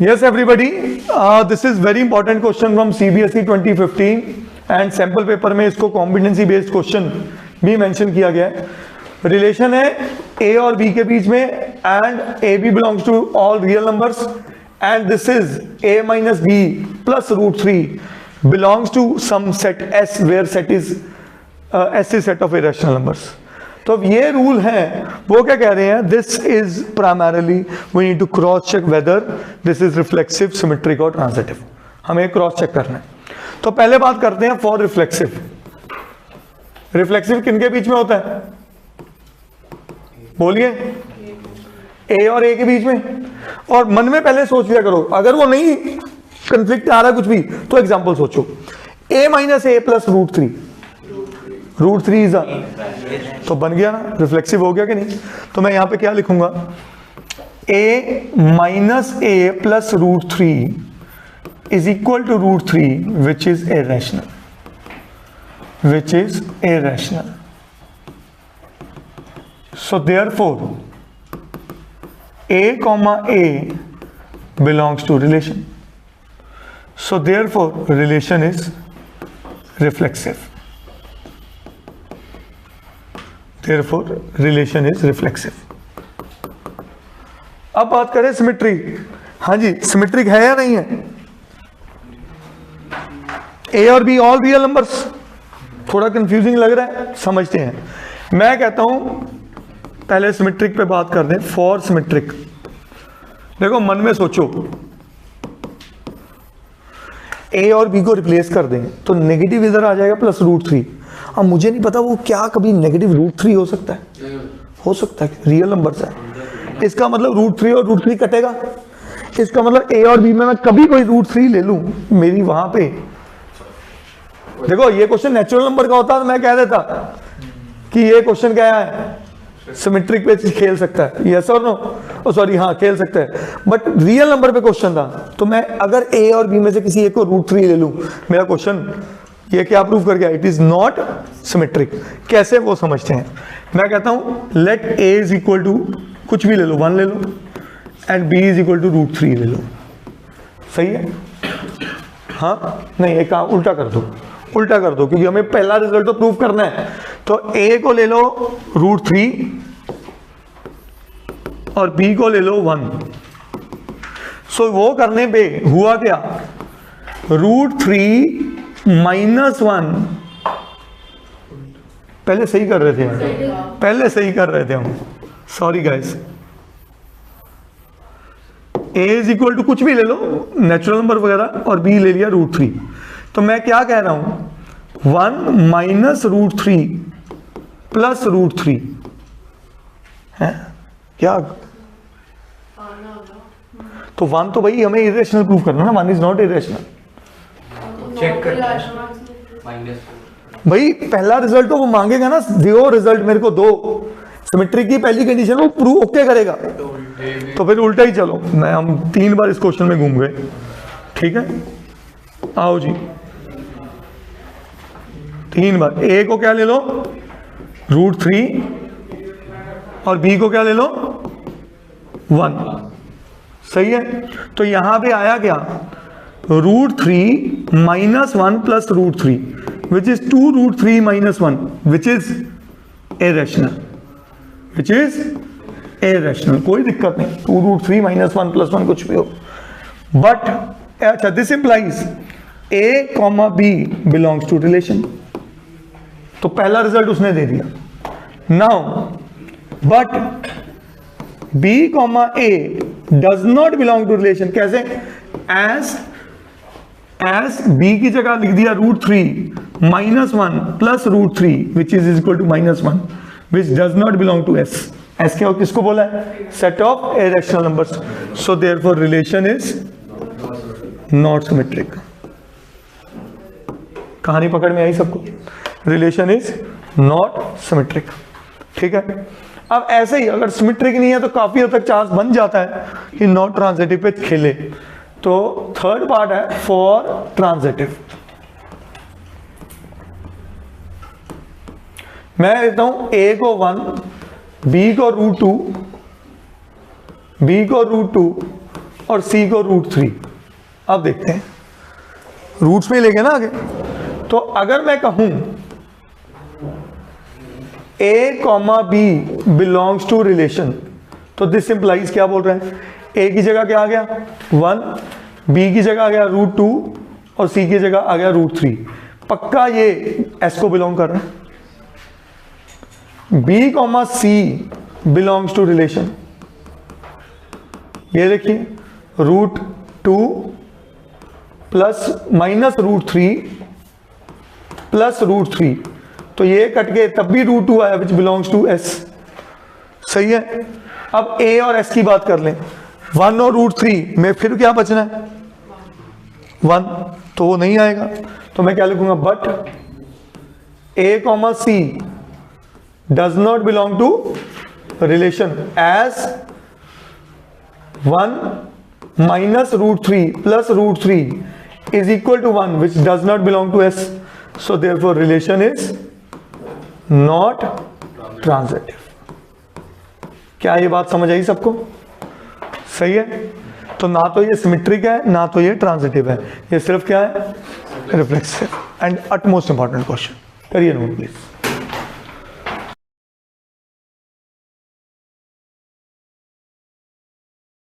Yes, everybody. This is very important question from CBSE 2015 and sample paper में इसको competency based question भी mention किया गया है. Relation है A और B के बीच में and AB belongs to all real numbers and this is A minus B plus root 3 belongs to some set S where set is S is set of irrational numbers. तो अब ये rule है, वो क्या कह रहे हैं, this is primarily we need to cross check whether this is reflexive, symmetric और ट्रांजिटिव. हमें क्रॉस चेक करना है. तो पहले बात करते हैं फॉर रिफ्लेक्सिव. रिफ्लेक्सिव किनके बीच में होता है, बोलिए. ए और ए के बीच में. और मन में पहले सोच लिया करो, अगर वो नहीं कंफ्लिक्ट आ रहा कुछ भी तो एग्जांपल सोचो. A minus A plus root 3, root 3 is तो बन गया ना, रिफ्लेक्सिव हो गया कि नहीं. तो मैं यहां पे क्या लिखूंगा, a minus A plus root 3 is equal to root 3 which is irrational, which is irrational. So therefore a comma a belongs to relation. So therefore relation is reflexive. Therefore relation is reflexive. अब बात करें symmetric. हाँ जी, symmetric है या नहीं है. ए और be all real numbers. थोड़ा कंफ्यूजिंग लग रहा है, समझते हैं. मैं कहता हूं पहले सिमेट्रिक पे बात कर दें. फॉर सिमेट्रिक देखो, मन में सोचो, ए और बी को रिप्लेस कर दें तो नेगेटिव इधर आ जाएगा प्लस रूट 3. अब मुझे नहीं पता वो क्या कभी नेगेटिव रूट 3 हो सकता है, हो सकता है, रियल नंबर्स है. इसका मतलब रूट 3 और रूट 3 कटेगा. इसका मतलब ए और बी में मैं कभी कोई रूट 3 ले लूं, मेरी वहां पे देखो, ये क्वेश्चन नेचुरल नंबर का होता तो मैं कह देता कि ये क्वेश्चन क्या है, सिमेट्रिक पे खेल सकता है, यस और नो. ओ सॉरी, हाँ खेल सकता है. बट रियल नंबर पे क्वेश्चन था तो मैं अगर ए और बी में से किसी एक को रूट 3 ले लूं, मेरा क्वेश्चन ये क्या प्रूव कर गया, इट इज नॉट सिमेट्रिक. कैसे वो समझते हैं. मैं कहता हूं let A is equal to कुछ भी ले लो, 1 ले लो, and B is equal to root 3 ले लो. सही है. हाँ नहीं, एक काम उल्टा कर दो, उल्टा कर दो, क्योंकि हमें पहला रिजल्ट तो प्रूव करना है. तो ए को ले लो रूट 3 और बी को ले लो 1. सो वो करने पे हुआ क्या, रूट 3 माइनस 1. पहले सही कर रहे थे, पहले सही कर रहे थे हम, sorry guys. A is equal to कुछ भी ले लो, नेचुरल नंबर वगैरह, और बी ले लिया रूट 3. तो मैं क्या कह रहा हूं, 1 माइनस रूट 3 प्लस रूट 3 है क्या. तो 1 तो भाई हमें इरेशनल प्रूव करना ना, 1 इज नॉट इरेशनल. चेक कर भाई पहला रिजल्ट तो वो मांगेगा ना, दो रिजल्ट मेरे को दो. सिमेट्रिक की पहली कंडीशन वो प्रूव ओके करेगा. तो फिर उल्टा ही चलो, मैं हम 3 बार इस क्वेश्चन में घूम गए. ठीक है, आओ जी 3 बार. ए को क्या ले लो, रूट 3, और बी को क्या ले लो, 1. सही है. तो यहां पे आया क्या, root 3 minus 1 plus root 3 which is 2 root 3 minus 1 which is irrational, which is irrational. कोई दिक्कत नहीं, 2 रूट 3 माइनस 1 प्लस 1 कुछ भी हो. बट अच्छा, this implies A comma B belongs to relation. तो पहला रिजल्ट उसने दे दिया. Now but B comma A does not belong to relation. कैसे, एज बी की जगह लिख दिया root 3 minus 1 plus root 3 which is equal to minus 1 which does not belong to S. S क्या किसको बोला है, set of irrational numbers. So therefore relation is not symmetric. कहानी पकड़ में आई सबको, रिलेशन इज नॉट सिमेट्रिक. ठीक है. अब ऐसे ही अगर सिमेट्रिक नहीं है तो काफी हद तक चांस बन जाता है कि नॉट ट्रांजिटिव पे खेले. तो थर्ड पार्ट है फॉर ट्रांजिटिव. मैं लेता हूं ए को 1, बी को रूट 2, बी को रूट 2 और सी को √3। अब देखते हैं, रूट्स में लेंगे ना आगे। तो अगर मैं कहूं A comma B belongs to relation, तो दिस इंप्लाइज क्या बोल रहे हैं, ए की जगह क्या आ गया 1, बी की जगह आ गया √2 और सी की जगह आ गया √3। पक्का ये एस को बिलोंग कर रहा है। B comma C belongs to relation, ये देखिए √2 प्लस माइनस √3 प्लस √3, तो ये कट के तब भी √2 आया विच बिलोंग्स टू एस। सही है। अब ए और एस की बात कर लें, 1 और √3 में फिर क्या बचना है 1, तो वो नहीं आएगा। तो मैं क्या लिखूंगा, but A comma C does not belong to relation as 1 minus √3 plus √3 is equal to 1 which does not belong to S. So therefore relation is not transitive. क्या ये बात समझ आई सबको? सही है। तो ना तो ये सिमेट्रिक है ना तो ये ट्रांजिटिव है, ये सिर्फ क्या है, reflexive. And utmost important question, करिए नोट प्लीज।